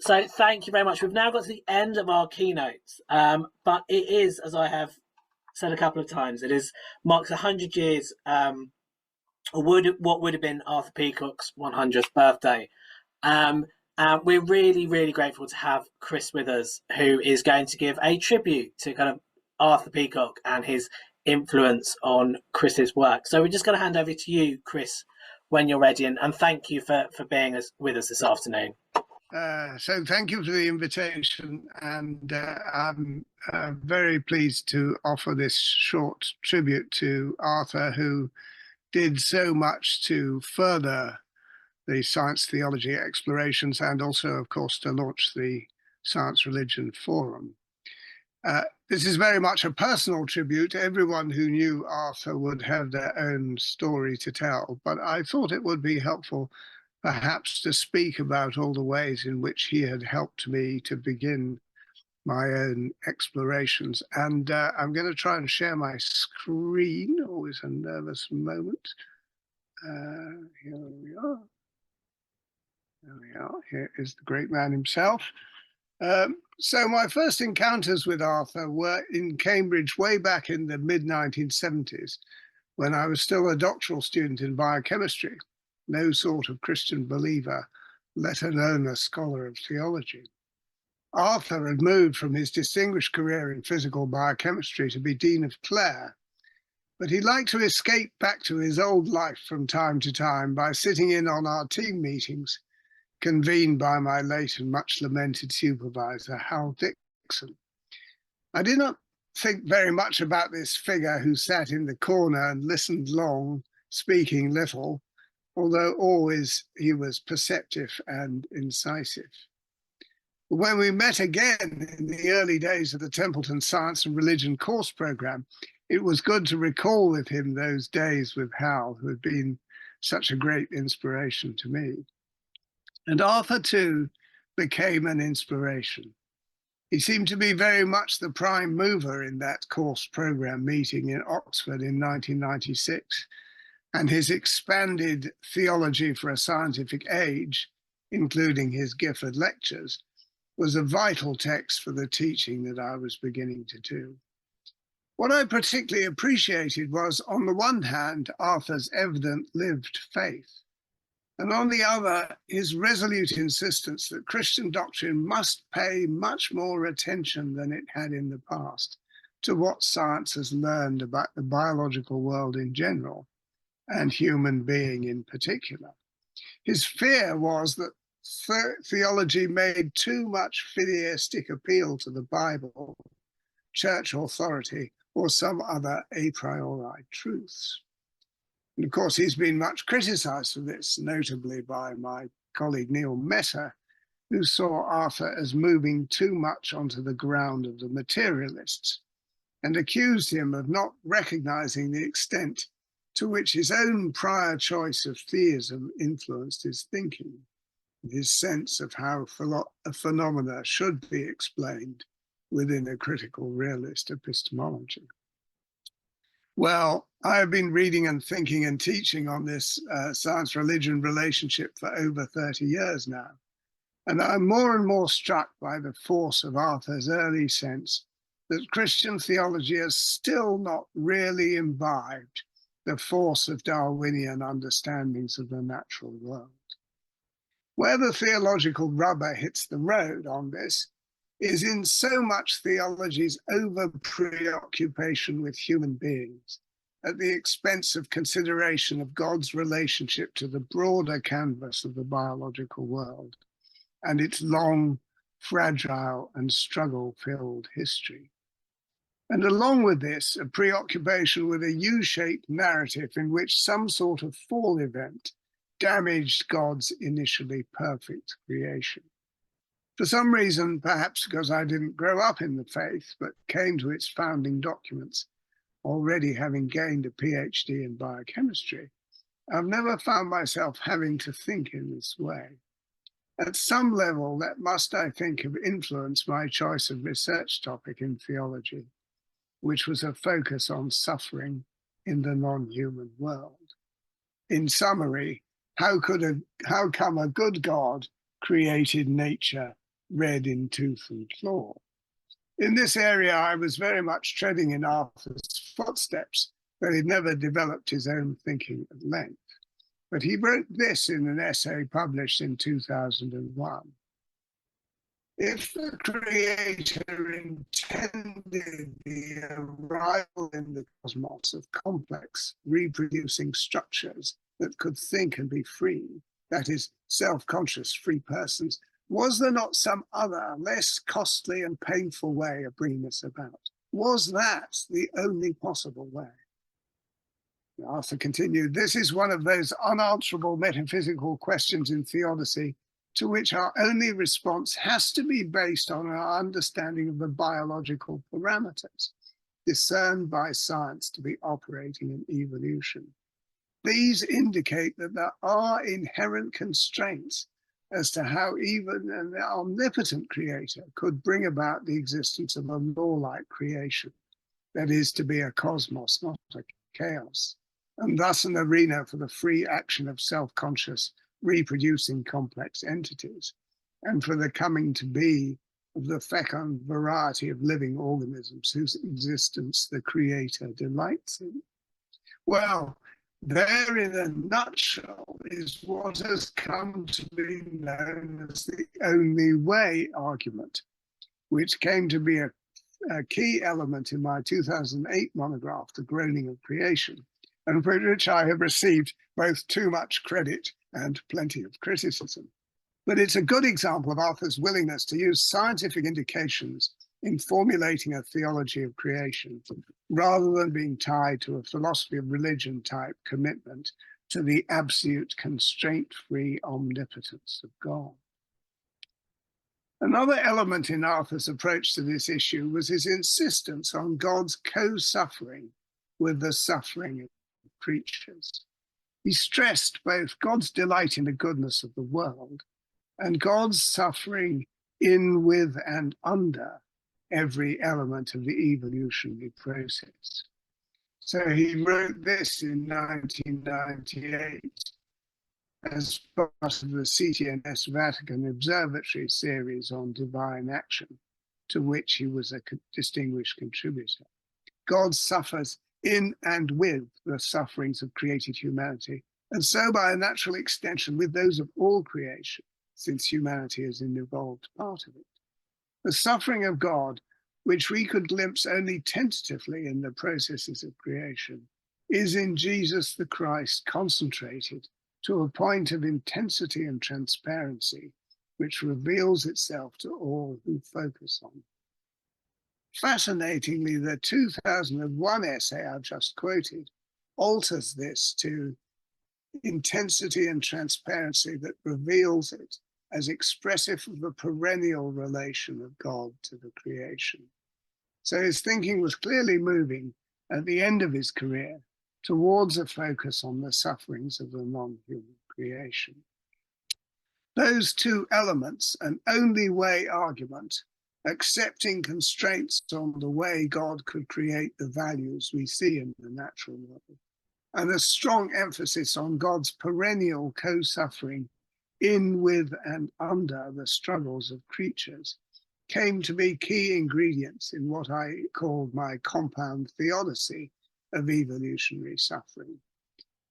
So thank you very much. We've now got to the end of our keynotes, but it is, as I have said a couple of times, it is marks 100 years, what would have been Arthur Peacocke's 100th birthday. And we're really, really grateful to have Chris with us, who is going to give a tribute to kind of Arthur Peacocke and his influence on Chris's work. So we're just going to hand over to you, Chris, when you're ready, and thank you for being with us this afternoon. So thank you for the invitation, and I'm very pleased to offer this short tribute to Arthur, who did so much to further the science theology explorations and also, of course, to launch the Science Religion Forum. This is very much a personal tribute. Everyone who knew Arthur would have their own story to tell, but I thought it would be helpful perhaps to speak about all the ways in which he had helped me to begin my own explorations. And I'm going to try and share my screen. Always a nervous moment. Here we are. There we are. Here is the great man himself. So my first encounters with Arthur were in Cambridge way back in the mid-1970s, when I was still a doctoral student in biochemistry. No sort of Christian believer, let alone a scholar of theology. Arthur had moved from his distinguished career in physical biochemistry to be Dean of Clare, but he liked to escape back to his old life from time to time by sitting in on our team meetings, convened by my late and much lamented supervisor, Hal Dixon. I did not think very much about this figure who sat in the corner and listened long, speaking little, although always he was perceptive and incisive. When we met again in the early days of the Templeton Science and Religion course program, it was good to recall with him those days with Hal, who had been such a great inspiration to me. And Arthur, too, became an inspiration. He seemed to be very much the prime mover in that course program meeting in Oxford in 1996. And his expanded Theology for a Scientific Age, including his Gifford lectures, was a vital text for the teaching that I was beginning to do. What I particularly appreciated was, on the one hand, Arthur's evident lived faith, and on the other, his resolute insistence that Christian doctrine must pay much more attention than it had in the past to what science has learned about the biological world in general, and human being in particular. His fear was that theology made too much fideistic appeal to the Bible, church authority, or some other a priori truths. And of course, he's been much criticized for this, notably by my colleague Neil Mehta, who saw Arthur as moving too much onto the ground of the materialists and accused him of not recognizing the extent to which his own prior choice of theism influenced his thinking, his sense of how a phenomena should be explained within a critical realist epistemology. Well, I have been reading and thinking and teaching on this science-religion relationship for over 30 years now, and I'm more and more struck by the force of Arthur's early sense that Christian theology has still not really imbibed the force of Darwinian understandings of the natural world. Where the theological rubber hits the road on this is in so much theology's over-preoccupation with human beings at the expense of consideration of God's relationship to the broader canvas of the biological world and its long, fragile, and struggle-filled history. And along with this, a preoccupation with a U-shaped narrative in which some sort of fall event damaged God's initially perfect creation. For some reason, perhaps because I didn't grow up in the faith, but came to its founding documents already having gained a PhD in biochemistry, I've never found myself having to think in this way. At some level, that must, I think, have influenced my choice of research topic in theology, which was a focus on suffering in the non-human world. In summary, how come a good God created nature red in tooth and claw. In this area, I was very much treading in Arthur's footsteps, but he'd never developed his own thinking at length. But he wrote this in an essay published in 2001. If the creator intended the arrival in the cosmos of complex, reproducing structures that could think and be free, that is, self-conscious free persons, was there not some other, less costly and painful way of bringing this about? Was that the only possible way? Arthur continued, this is one of those unanswerable metaphysical questions in theodicy to which our only response has to be based on our understanding of the biological parameters discerned by science to be operating in evolution. These indicate that there are inherent constraints as to how even an omnipotent creator could bring about the existence of a law-like creation, that is, to be a cosmos, not a chaos, and thus an arena for the free action of self-conscious, reproducing complex entities, and for the coming to be of the fecund variety of living organisms whose existence the creator delights in. Well, there in a nutshell is what has come to be known as the only way argument, which came to be a key element in my 2008 monograph, The Groaning of Creation, and for which I have received both too much credit and plenty of criticism. But it's a good example of Arthur's willingness to use scientific indications in formulating a theology of creation, rather than being tied to a philosophy of religion type commitment to the absolute constraint-free omnipotence of God. Another element in Arthur's approach to this issue was his insistence on God's co-suffering with the suffering of creatures. He stressed both God's delight in the goodness of the world and God's suffering in, with, and under every element of the evolutionary process. So he wrote this in 1998 as part of the CTNS Vatican Observatory series on divine action, to which he was a distinguished contributor. God suffers in and with the sufferings of created humanity, and so by a natural extension with those of all creation, since humanity is an evolved part of it. The suffering of God, which we could glimpse only tentatively in the processes of creation, is in Jesus the Christ concentrated to a point of intensity and transparency, which reveals itself to all who focus on it. Fascinatingly, the 2001 essay I've just quoted alters this to intensity and transparency that reveals it as expressive of the perennial relation of God to the creation. So his thinking was clearly moving at the end of his career towards a focus on the sufferings of the non-human creation. Those two elements, an only way argument, accepting constraints on the way God could create the values we see in the natural world, and a strong emphasis on God's perennial co-suffering in, with, and under the struggles of creatures, came to be key ingredients in what I called my compound theodicy of evolutionary suffering.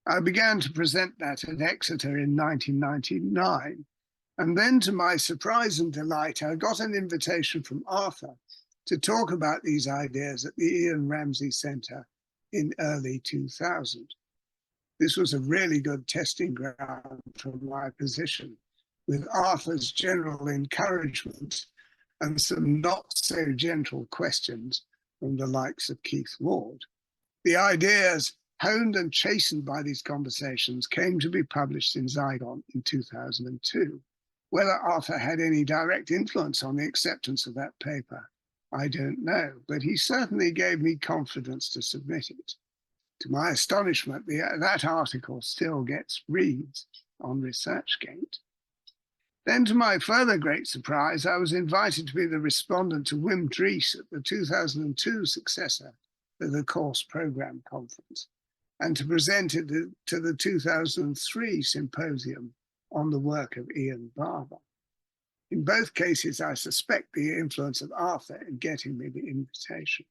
I began to present that at Exeter in 1999, and then to my surprise and delight, I got an invitation from Arthur to talk about these ideas at the Ian Ramsey Centre in early 2000. This was a really good testing ground for my position, with Arthur's general encouragement and some not so gentle questions from the likes of Keith Ward. The ideas honed and chastened by these conversations came to be published in Zygon in 2002. Whether Arthur had any direct influence on the acceptance of that paper, I don't know, but he certainly gave me confidence to submit it. To my astonishment, that article still gets reads on ResearchGate. Then, to my further great surprise, I was invited to be the respondent to Wim Dries at the 2002 successor to the course program conference, and to present it to the 2003 symposium on the work of Ian Barber. In both cases, I suspect the influence of Arthur in getting me the invitation.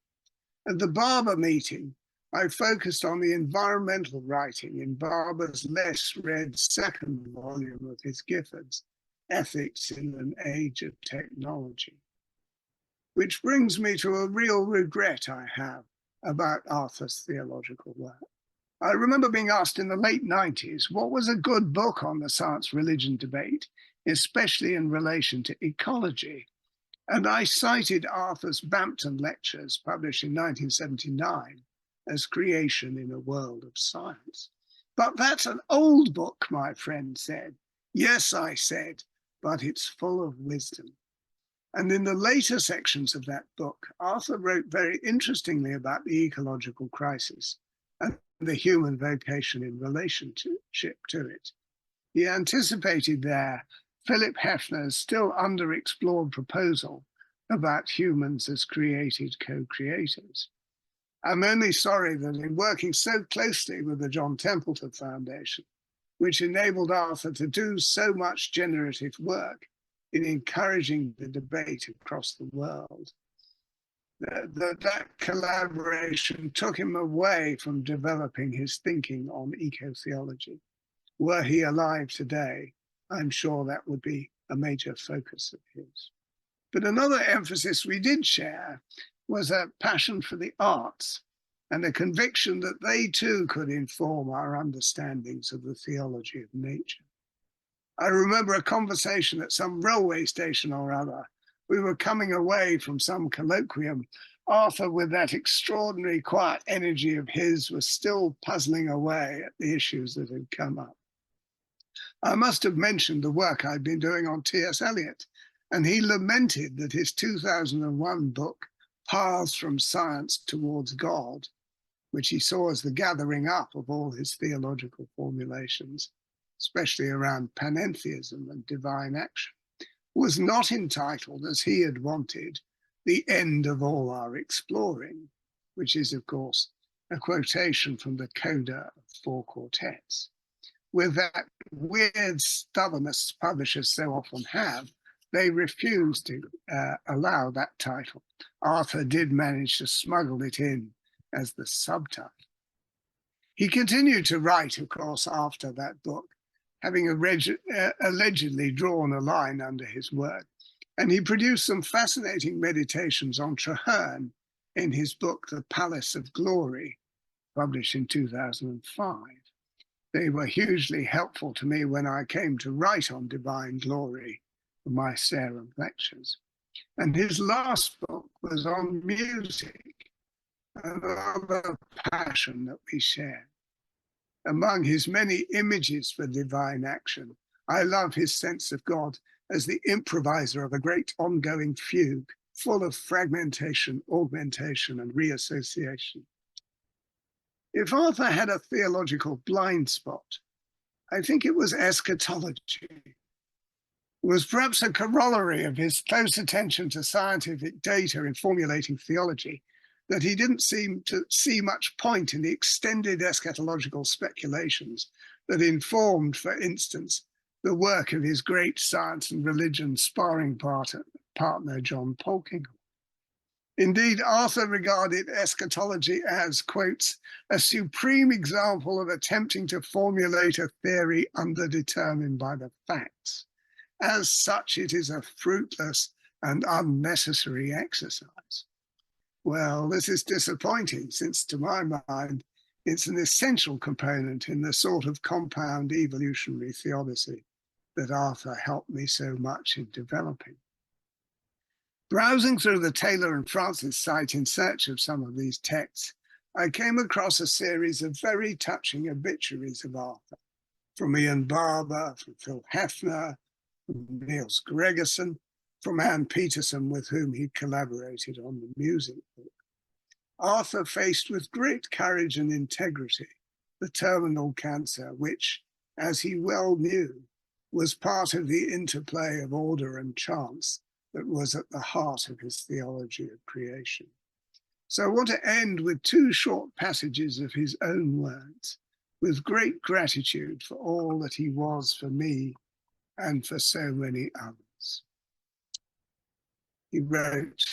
At the Barber meeting, I focused on the environmental writing in Barber's less read second volume of his Giffords, Ethics in an Age of Technology. Which brings me to a real regret I have about Arthur's theological work. I remember being asked in the late 90s what was a good book on the science-religion debate, especially in relation to ecology. And I cited Arthur's Bampton lectures, published in 1979, as Creation in a World of Science. But that's an old book, my friend said. Yes, I said, but it's full of wisdom. And in the later sections of that book, Arthur wrote very interestingly about the ecological crisis and the human vocation in relationship to it. He anticipated there Philip Hefner's still underexplored proposal about humans as created co-creators. I'm only sorry that in working so closely with the John Templeton Foundation, which enabled Arthur to do so much generative work in encouraging the debate across the world, that collaboration took him away from developing his thinking on eco-theology. Were he alive today, I'm sure that would be a major focus of his. But another emphasis we did share was a passion for the arts and a conviction that they too could inform our understandings of the theology of nature. I remember a conversation at some railway station or other. We were coming away from some colloquium. Arthur, with that extraordinary quiet energy of his, was still puzzling away at the issues that had come up. I must have mentioned the work I'd been doing on T.S. Eliot, and he lamented that his 2001 book, Paths from Science Towards God, which he saw as the gathering up of all his theological formulations, especially around panentheism and divine action, was not entitled, as he had wanted, The End of All Our Exploring, which is, of course, a quotation from the coda of four quartets. With that weird stubbornness publishers so often have, they refused to allow that title. Arthur did manage to smuggle it in as the subtitle. He continued to write, of course, after that book, having allegedly drawn a line under his work. And he produced some fascinating meditations on Traherne in his book, The Palace of Glory, published in 2005. They were hugely helpful to me when I came to write on divine glory for my Sarum lectures. And his last book was on music, another passion that we share. Among his many images for divine action, I love his sense of God as the improviser of a great ongoing fugue, full of fragmentation, augmentation, and reassociation. If Arthur had a theological blind spot, I think it was eschatology. It was perhaps a corollary of his close attention to scientific data in formulating theology, that he didn't seem to see much point in the extended eschatological speculations that informed, for instance, the work of his great science and religion sparring partner, John Polkinghorne. Indeed, Arthur regarded eschatology as, quotes, a supreme example of attempting to formulate a theory underdetermined by the facts. As such, it is a fruitless and unnecessary exercise. Well, this is disappointing, since to my mind, it's an essential component in the sort of compound evolutionary theodicy that Arthur helped me so much in developing. Browsing through the Taylor and Francis site in search of some of these texts, I came across a series of very touching obituaries of Arthur, from Ian Barber, from Phil Hefner, from Niels Gregerson, from Anne Peterson, with whom he collaborated on the music book. Arthur faced with great courage and integrity the terminal cancer, which, as he well knew, was part of the interplay of order and chance that was at the heart of his theology of creation. So I want to end with two short passages of his own words, with great gratitude for all that he was for me and for so many others. He wrote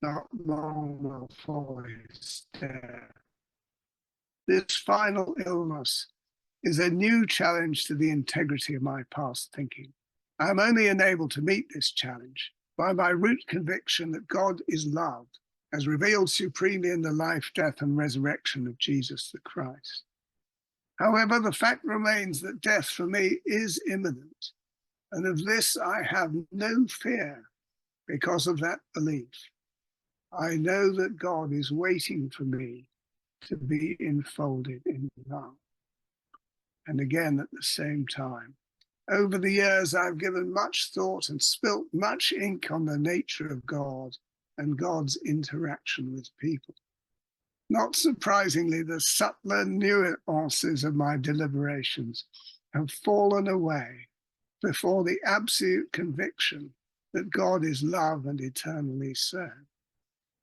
not long before his death. This final illness is a new challenge to the integrity of my past thinking. I am only enabled to meet this challenge by my root conviction that God is love, as revealed supremely in the life, death, and resurrection of Jesus the Christ. However, the fact remains that death for me is imminent, and of this I have no fear because of that belief. I know that God is waiting for me to be enfolded in love. And again, at the same time, over the years, I've given much thought and spilt much ink on the nature of God and God's interaction with people. Not surprisingly, the subtler nuances of my deliberations have fallen away before the absolute conviction that God is love and eternally so.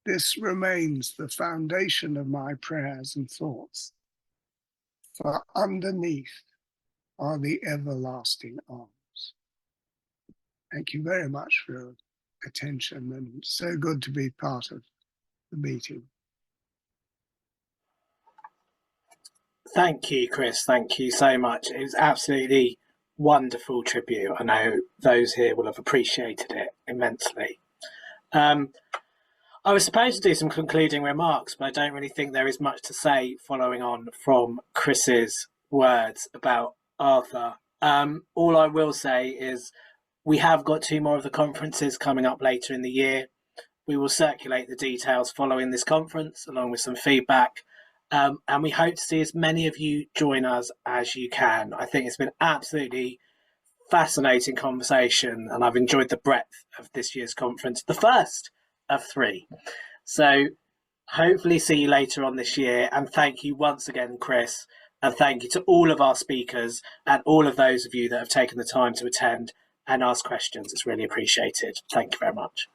This remains the foundation of my prayers and thoughts. For underneath are the everlasting arms. Thank you very much for your attention, and so good to be part of the meeting. Thank you, Chris. Thank you so much. It was absolutely wonderful tribute. I know those here will have appreciated it immensely. I was supposed to do some concluding remarks, but I don't really think there is much to say following on from Chris's words about Arthur. All I will say is we have got 2 more of the conferences coming up later in the year. We will circulate the details following this conference, along with some feedback. And we hope to see as many of you join us as you can. I think it's been absolutely fascinating conversation, and I've enjoyed the breadth of this year's conference, the first of 3. So hopefully see you later on this year. And thank you once again, Chris. And thank you to all of our speakers and all of those of you that have taken the time to attend and ask questions. It's really appreciated. Thank you very much.